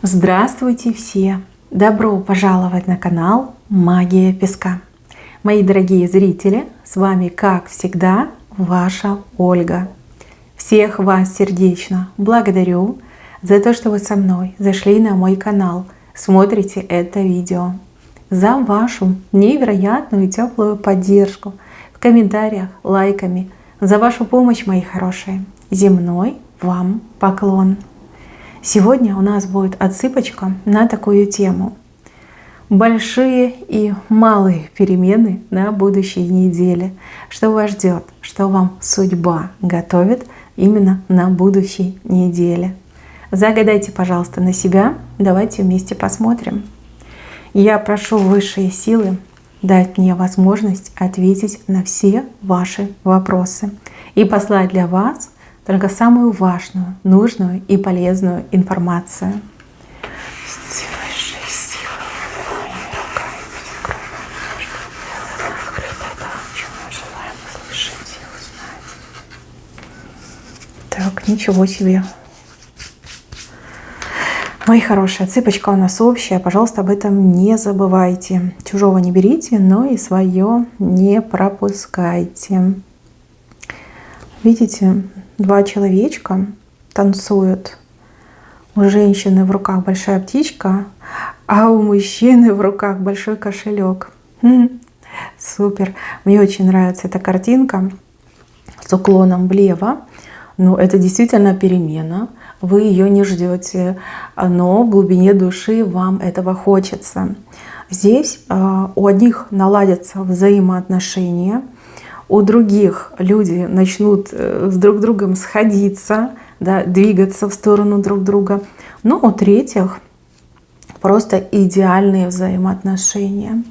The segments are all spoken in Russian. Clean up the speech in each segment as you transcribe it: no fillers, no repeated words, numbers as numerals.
Здравствуйте все! Добро пожаловать на канал Магия Песка. Мои дорогие зрители, с вами, как всегда, ваша Ольга. Всех вас сердечно благодарю за то, что вы со мной зашли на мой канал, смотрите это видео, за вашу невероятную теплую поддержку в комментариях, лайками, за вашу помощь, мои хорошие. Земной вам поклон! Сегодня у нас будет отсыпочка на такую тему. Большие и малые перемены на будущей неделе. Что вас ждет, что вам судьба готовит именно на будущей неделе. Загадайте, пожалуйста, на себя. Давайте вместе посмотрим. Я прошу высшие силы дать мне возможность ответить на все ваши вопросы и послать для вас только самую важную, нужную и полезную информацию. Так, ничего себе. Мои хорошие, отсыпочка у нас общая. Пожалуйста, об этом не забывайте. Чужого не берите, но и свое не пропускайте. Видите, два человечка танцуют. У женщины в руках большая птичка, а у мужчины в руках большой кошелек. Супер! Мне очень нравится эта картинка с уклоном влево. Но это действительно перемена. Вы ее не ждете, но в глубине души вам этого хочется. Здесь у одних наладятся взаимоотношения, у других люди начнут с друг другом сходиться, да, двигаться в сторону друг друга. Но у третьих просто идеальные взаимоотношения.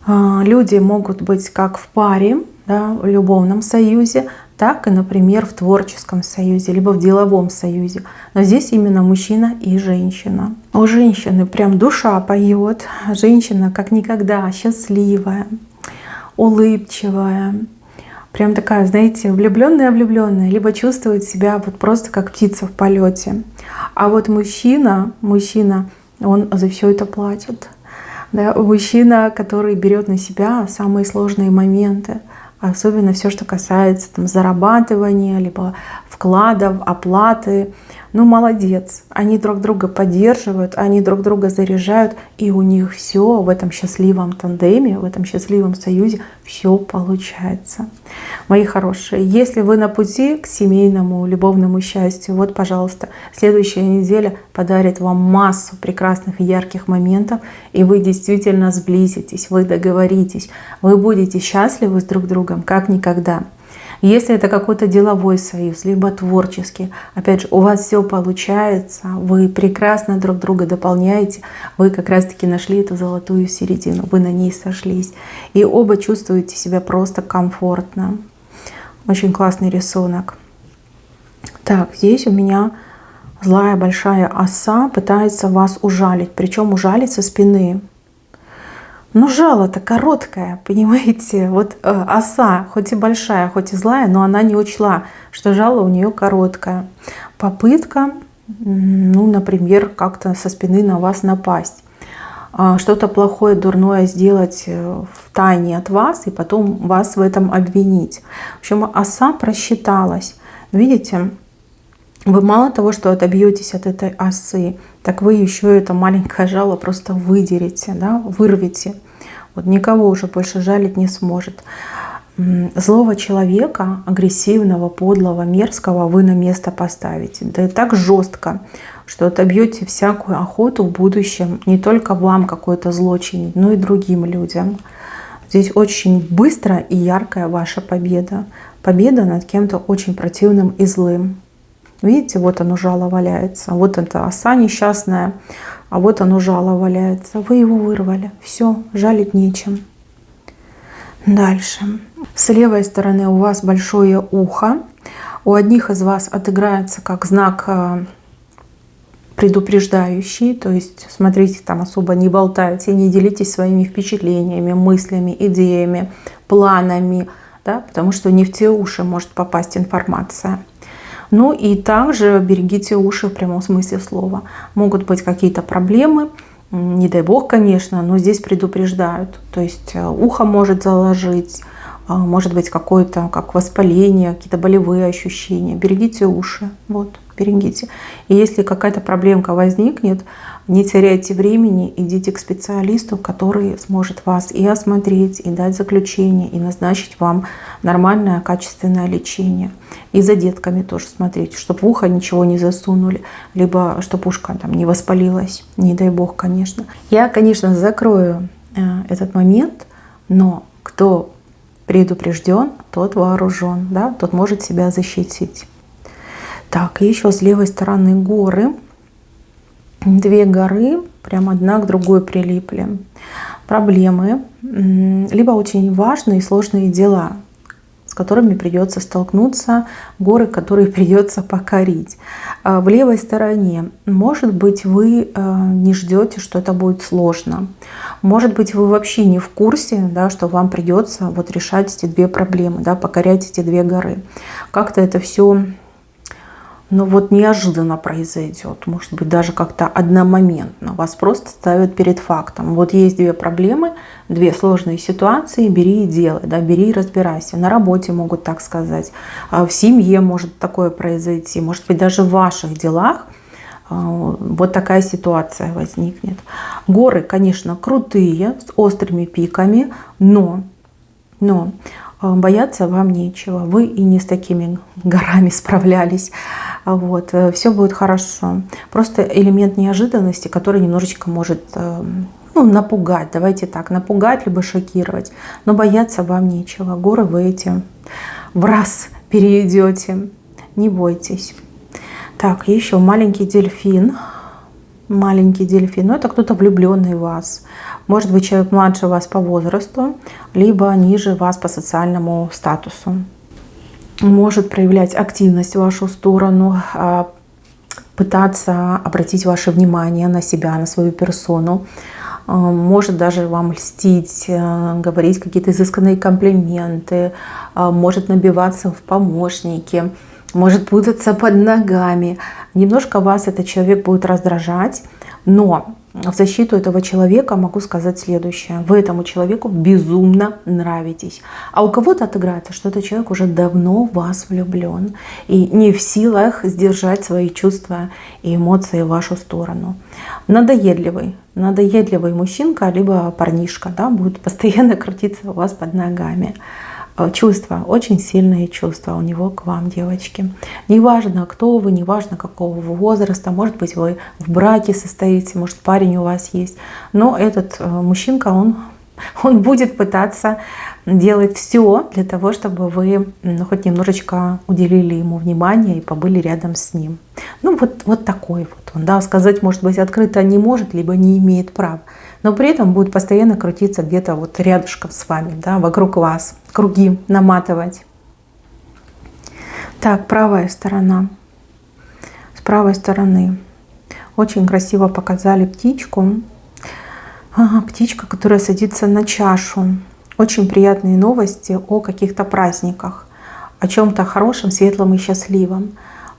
Люди могут быть как в паре, да, в любовном союзе, так и, например, в творческом союзе, либо в деловом союзе. Но здесь именно мужчина и женщина. У женщины прям душа поет. Женщина как никогда счастливая, улыбчивая. Прям такая, знаете, влюбленная, либо чувствует себя вот просто как птица в полете. А вот мужчина, он за все это платит. Да, мужчина, который берет на себя самые сложные моменты. Особенно все, что касается там зарабатывания, либо вкладов, оплаты. Ну, молодец. Они друг друга поддерживают, они друг друга заряжают, и у них все в этом счастливом тандеме, в этом счастливом союзе все получается. Мои хорошие, если вы на пути к семейному, любовному счастью, вот, пожалуйста, следующая неделя подарит вам массу прекрасных и ярких моментов, и вы действительно сблизитесь, вы договоритесь, вы будете счастливы с друг другом как никогда. Если это какой-то деловой союз, либо творческий, опять же, у вас все получается, вы прекрасно друг друга дополняете, вы как раз-таки нашли эту золотую середину, вы на ней сошлись. И оба чувствуете себя просто комфортно. Очень классный рисунок. Так, здесь у меня злая большая оса пытается вас ужалить, причем ужалить со спины. Но жало-то короткое, понимаете? Вот оса, хоть и большая, хоть и злая, но она не учла, что жало у нее короткое. Попытка, ну, например, как-то со спины на вас напасть. Что-то плохое, дурное сделать в тайне от вас и потом вас в этом обвинить. В общем, оса просчиталась. Видите? Вы мало того, что отобьетесь от этой осы, так вы еще это маленькое жало просто выдерете, да, вырвете. Вот никого уже больше жалить не сможет. Злого человека, агрессивного, подлого, мерзкого вы на место поставите. Да и так жестко, что отобьете всякую охоту в будущем не только вам какое-то зло чинить, но и другим людям. Здесь очень быстрая и яркая ваша победа. Победа над кем-то очень противным и злым. Видите, вот оно жало валяется. Вот это оса несчастная, а вот оно жало валяется. Вы его вырвали. Все, жалить нечем. Дальше. С левой стороны у вас большое ухо. У одних из вас отыграется как знак предупреждающий. То есть, смотрите, там особо не болтайте, не делитесь своими впечатлениями, мыслями, идеями, планами. Да, потому что не в те уши может попасть информация. Ну и также берегите уши в прямом смысле слова. Могут быть какие-то проблемы, не дай бог, конечно, но здесь предупреждают. То есть ухо может заложить, может быть какое-то как воспаление, какие-то болевые ощущения. Берегите уши, вот, берегите. И если какая-то проблемка возникнет, не теряйте времени, идите к специалисту, который сможет вас и осмотреть, и дать заключение, и назначить вам нормальное, качественное лечение. И за детками тоже смотрите, чтобы в ухо ничего не засунули, либо чтобы ушко там не воспалилось, не дай бог, конечно. Я, конечно, закрою этот момент, но кто предупрежден, тот вооружен, да, тот может себя защитить. Так, и еще с левой стороны горы. Две горы, прям одна к другой прилипли. Проблемы, либо очень важные и сложные дела, с которыми придется столкнуться, горы, которые придется покорить. В левой стороне, может быть, вы не ждете, что это будет сложно. Может быть, вы вообще не в курсе, да, что вам придется вот решать эти две проблемы, да, покорять эти две горы. Как-то это все, ну вот, неожиданно произойдет, может быть, даже как-то одномоментно. Вас просто ставят перед фактом. Вот есть две проблемы, две сложные ситуации, бери и делай, да, бери и разбирайся. На работе могут так сказать, в семье может такое произойти, может быть, даже в ваших делах вот такая ситуация возникнет. Горы, конечно, крутые, с острыми пиками, но бояться вам нечего. Вы и не с такими горами справлялись. Вот. Все будет хорошо. Просто элемент неожиданности, который немножечко может напугать. Давайте так, напугать либо шокировать. Но бояться вам нечего. Горы вы эти в раз перейдете. Не бойтесь. Так, еще маленький дельфин. Маленький дельфин. Ну, это кто-то влюбленный в вас. Может быть, человек младше вас по возрасту, либо ниже вас по социальному статусу. Может проявлять активность в вашу сторону, пытаться обратить ваше внимание на себя, на свою персону. Может даже вам льстить, говорить какие-то изысканные комплименты, может набиваться в помощники, может путаться под ногами. Немножко вас этот человек будет раздражать, но в защиту этого человека могу сказать следующее. Вы этому человеку безумно нравитесь. А у кого-то отыграется, что этот человек уже давно в вас влюблен и не в силах сдержать свои чувства и эмоции в вашу сторону. Надоедливый мужчинка, либо парнишка, да, будет постоянно крутиться у вас под ногами. Чувства, очень сильные чувства у него к вам, девочки. Неважно, кто вы, неважно, какого вы возраста, может быть, вы в браке состоите, может, парень у вас есть, но этот мужчинка, он будет пытаться делать все для того, чтобы вы хоть немножечко уделили ему внимание и побыли рядом с ним. Ну, вот такой вот он, да, сказать, может быть, открыто не может, либо не имеет права, но при этом будет постоянно крутиться где-то вот рядышком с вами, да, вокруг вас, круги наматывать. Так, правая сторона. С правой стороны очень красиво показали птичку. Птичка, которая садится на чашу. Очень приятные новости о каких-то праздниках, о чем-то хорошем, светлом и счастливом.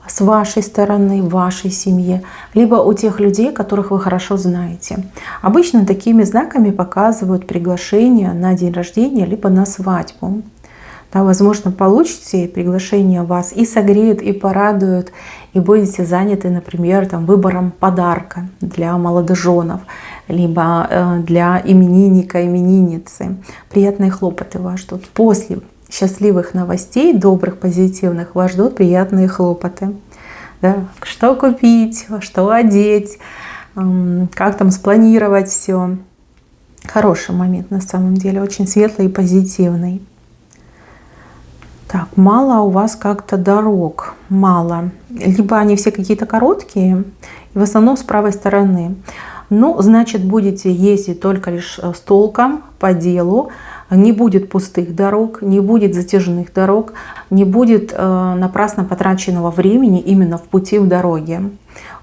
С вашей стороны, в вашей семье, либо у тех людей, которых вы хорошо знаете. Обычно такими знаками показывают приглашение на день рождения, либо на свадьбу. Да, возможно, получите приглашение вас и согреют, и порадуют, и будете заняты, например, выбором подарка для молодоженов, либо для именинника, именинницы. Приятные хлопоты вас ждут. После счастливых новостей, добрых, позитивных, вас ждут приятные хлопоты. Да? Что купить, что одеть, как там спланировать все. Хороший момент на самом деле, очень светлый и позитивный. Так, мало у вас как-то дорог, мало. Либо они все какие-то короткие, и в основном с правой стороны. Ну, значит, будете ездить только лишь с толком, по делу. Не будет пустых дорог, не будет затяжных дорог, не будет напрасно потраченного времени именно в пути, в дороге.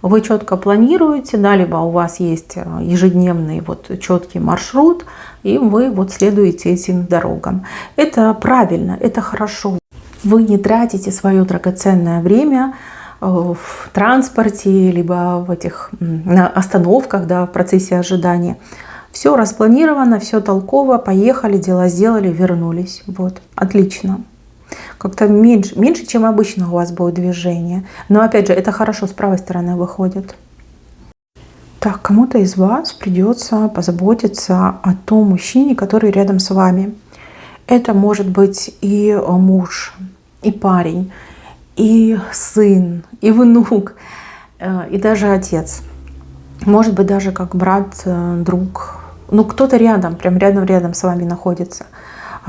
Вы четко планируете, да, либо у вас есть ежедневный четкий маршрут, и вы следуете этим дорогам. Это правильно, это хорошо. Вы не тратите свое драгоценное время в транспорте, либо в этих на остановках, да, в процессе ожидания. Все распланировано, все толково, поехали, дела сделали, вернулись. Вот, отлично. Как-то меньше, чем обычно у вас будет движение. Но опять же, это хорошо с правой стороны выходит. Так, кому-то из вас придется позаботиться о том мужчине, который рядом с вами. Это может быть и муж, и парень, и сын, и внук, и даже отец. Может быть, даже как брат, друг. Ну, кто-то рядом, прям рядом с вами находится.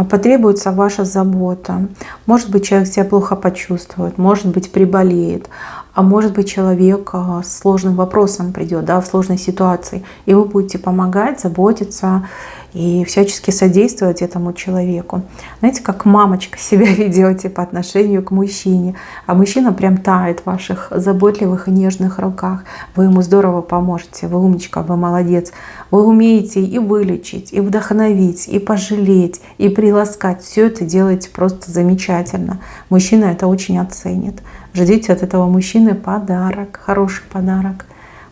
Потребуется ваша забота. Может быть, человек себя плохо почувствует, может быть, приболеет, а может быть, человек с сложным вопросом придет, да, в сложной ситуации, и вы будете помогать, заботиться и всячески содействовать этому человеку. Знаете, как мамочка себя ведете по отношению к мужчине, а мужчина прям тает в ваших заботливых и нежных руках. Вы ему здорово поможете, вы умничка, вы молодец. Вы умеете и вылечить, и вдохновить, и пожалеть, и приласкать. Все это делаете просто замечательно. Мужчина это очень оценит. Ждите от этого мужчины подарок, хороший подарок.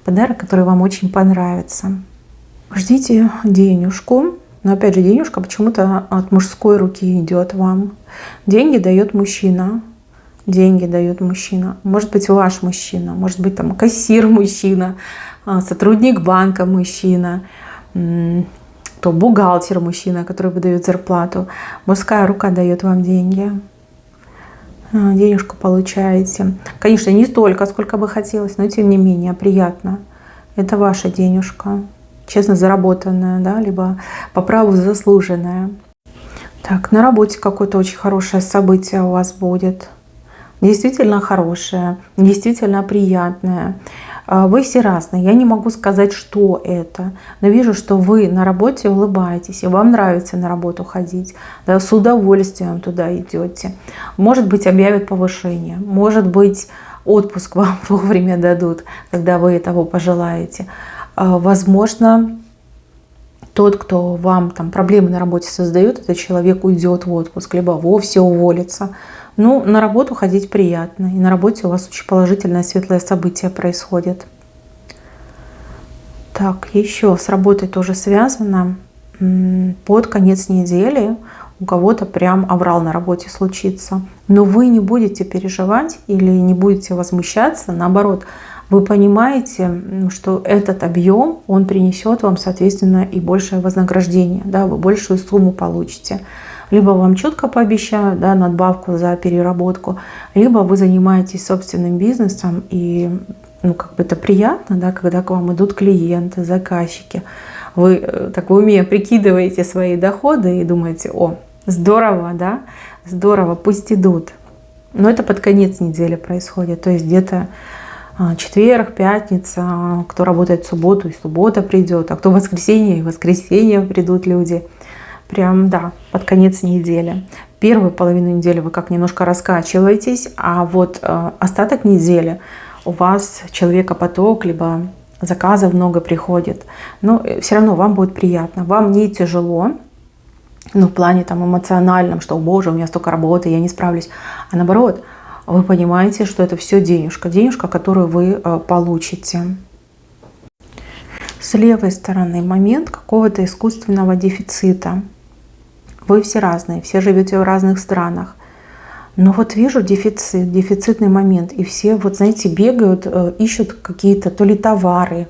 Подарок, который вам очень понравится. Ждите денежку. Но опять же, денежка почему-то от мужской руки идет вам. Деньги дает мужчина. Деньги дает мужчина. Может быть, ваш мужчина, может быть, там кассир мужчина, сотрудник банка мужчина, то бухгалтер мужчина, который выдает зарплату. Мужская рука дает вам деньги. Денежку получаете. Конечно, не столько, сколько бы хотелось, но тем не менее приятно. Это ваша денежка. Честно заработанная, да, либо по праву заслуженная. Так, на работе какое-то очень хорошее событие у вас будет. Действительно хорошее, действительно приятное. Вы все разные. Я не могу сказать, что это. Но вижу, что вы на работе улыбаетесь, и вам нравится на работу ходить. Да, с удовольствием туда идете. Может быть, объявят повышение. Может быть, отпуск вам вовремя дадут, когда вы того пожелаете. Возможно, тот, кто вам там проблемы на работе создает, этот человек уйдет в отпуск, либо вовсе уволится. Ну, на работу ходить приятно. И на работе у вас очень положительное, светлое событие происходит. Так, еще с работой тоже связано. Под конец недели у кого-то прям аврал на работе случится. Но вы не будете переживать или не будете возмущаться. Наоборот, вы понимаете, что этот объем, он принесет вам, соответственно, и большее вознаграждение. Да, вы большую сумму получите. Либо вам четко пообещают, да, надбавку за переработку, либо вы занимаетесь собственным бизнесом, и ну, как бы это приятно, да, когда к вам идут клиенты, заказчики. Вы так в уме прикидываете свои доходы и думаете: о, здорово, да, здорово, пусть идут. Но это под конец недели происходит, то есть где-то четверг, пятница, кто работает в субботу, и суббота придет, а кто в воскресенье, и в воскресенье придут люди. Прям, да, под конец недели. Первую половину недели вы как немножко раскачиваетесь, а вот остаток недели у вас человекопоток, либо заказов много приходит. Но все равно вам будет приятно, вам не тяжело, ну, в плане там эмоциональном, что, боже, у меня столько работы, я не справлюсь. А наоборот, вы понимаете, что это все денежка, денежка, которую вы получите. С левой стороны момент какого-то искусственного дефицита. Вы все разные, все живете в разных странах. Но вот вижу дефицит, дефицитный момент. И все, вот знаете, бегают, ищут какие-то то ли товары,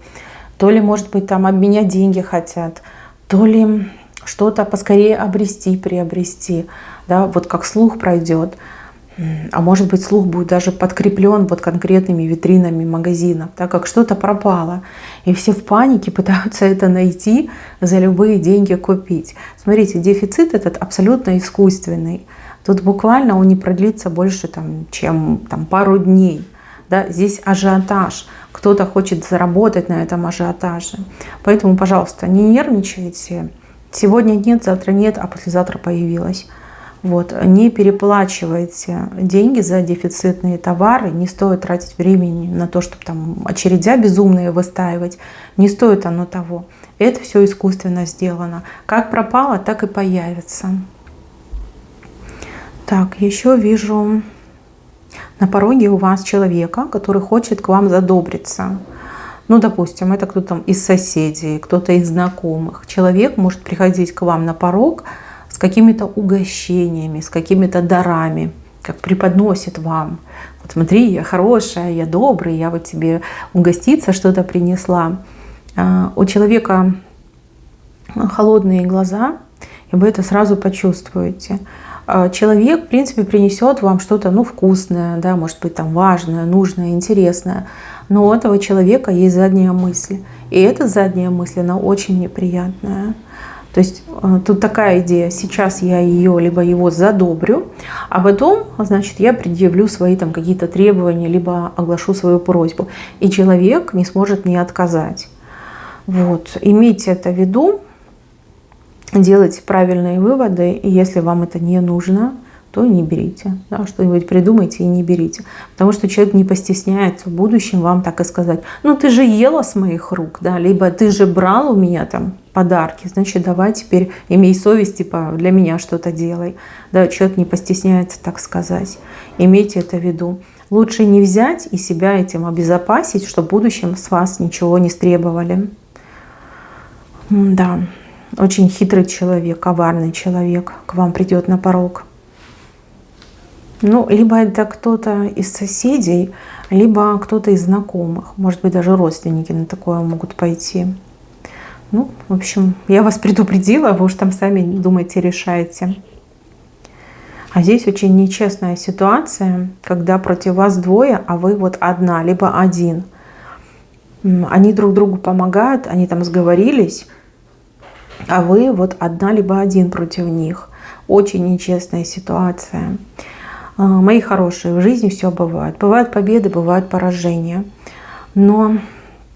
то ли, может быть, там обменять деньги хотят, то ли что-то поскорее обрести, приобрести. Да, вот как слух пройдет. А может быть, слух будет даже подкреплен вот конкретными витринами магазинов, так как что-то пропало. И все в панике пытаются это найти, за любые деньги купить. Смотрите, дефицит этот абсолютно искусственный. Тут буквально он не продлится больше, чем пару дней. Да? Здесь ажиотаж. Кто-то хочет заработать на этом ажиотаже. Поэтому, пожалуйста, не нервничайте. Сегодня нет, завтра нет, а послезавтра появилось. Вот, не переплачивайте деньги за дефицитные товары, не стоит тратить времени на то, чтобы там очередя безумные выстаивать, не стоит оно того. Это все искусственно сделано. Как пропало, так и появится. Так, еще вижу на пороге у вас человека, который хочет к вам задобриться. Ну, допустим, это кто-то из соседей, кто-то из знакомых. Человек может приходить к вам на порог с какими-то угощениями, с какими-то дарами, как преподносит вам. Вот смотри, я хорошая, я добрый, я вот тебе угоститься что-то принесла. У человека холодные глаза, и вы это сразу почувствуете. Человек, в принципе, принесет вам что-то, ну, вкусное, да, может быть, там важное, нужное, интересное. Но у этого человека есть задняя мысль. И эта задняя мысль, она очень неприятная. То есть тут такая идея: сейчас я ее либо его задобрю, а потом, значит, я предъявлю свои там какие-то требования, либо оглашу свою просьбу. И человек не сможет мне отказать. Вот. Имейте это в виду, делайте правильные выводы, и если вам это не нужно, то не берите. Да, что-нибудь придумайте и не берите. Потому что человек не постесняется в будущем вам так и сказать: ну ты же ела с моих рук, да, либо ты же брал у меня там подарки, значит, давай теперь имей совесть, типа для меня что-то делай. Да, человек не постесняется так сказать. Имейте это в виду. Лучше не взять и себя этим обезопасить, чтобы в будущем с вас ничего не стребовали. Да, очень хитрый человек, коварный человек к вам придет на порог. Ну, либо это кто-то из соседей, либо кто-то из знакомых. Может быть, даже родственники на такое могут пойти. Ну, в общем, я вас предупредила, вы уж там сами думаете, решаете. А здесь очень нечестная ситуация, когда против вас двое, а вы вот одна, либо один. Они друг другу помогают, они там сговорились, а вы вот одна, либо один против них. Очень нечестная ситуация. Мои хорошие, в жизни все бывает. Бывают победы, бывают поражения. Но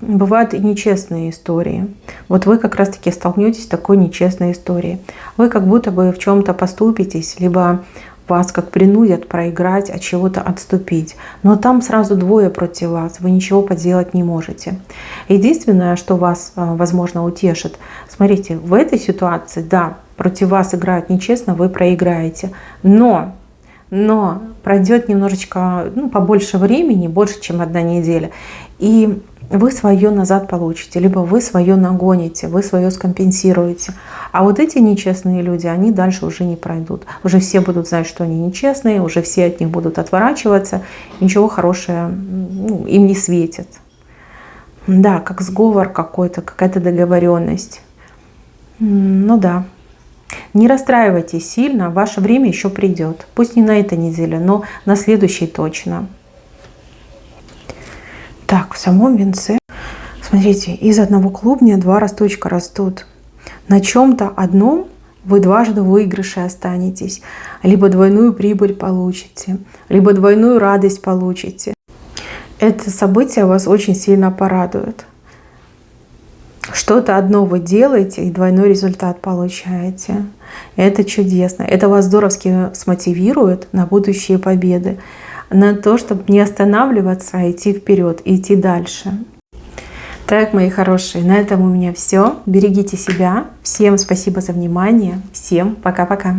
бывают и нечестные истории. Вот вы как раз-таки столкнетесь с такой нечестной историей. Вы как будто бы в чем-то поступитесь, либо вас как принудят проиграть, от чего-то отступить. Но там сразу двое против вас, вы ничего поделать не можете. Единственное, что вас, возможно, утешит: смотрите, в этой ситуации, да, против вас играют нечестно, вы проиграете. Но пройдет немножечко, ну, побольше времени, больше, чем 1 неделя, и вы свое назад получите, либо вы свое нагоните, вы свое скомпенсируете. А вот эти нечестные люди, они дальше уже не пройдут. Уже все будут знать, что они нечестные, уже все от них будут отворачиваться, ничего хорошего, ну, им не светит. Да, как сговор какой-то, какая-то договоренность. Ну да. Не расстраивайтесь сильно, ваше время еще придет. Пусть не на этой неделе, но на следующей точно. Так, в самом венце, смотрите, из одного клубня 2 росточка растут. На чем-то одном вы дважды в выигрыше останетесь. Либо двойную прибыль получите, либо двойную радость получите. Это событие вас очень сильно порадует. Что-то одно вы делаете, и двойной результат получаете. Это чудесно. Это вас здоровски смотивирует на будущие победы, на то, чтобы не останавливаться, а идти вперед, идти дальше. Так, мои хорошие, на этом у меня все. Берегите себя. Всем спасибо за внимание. Всем пока-пока.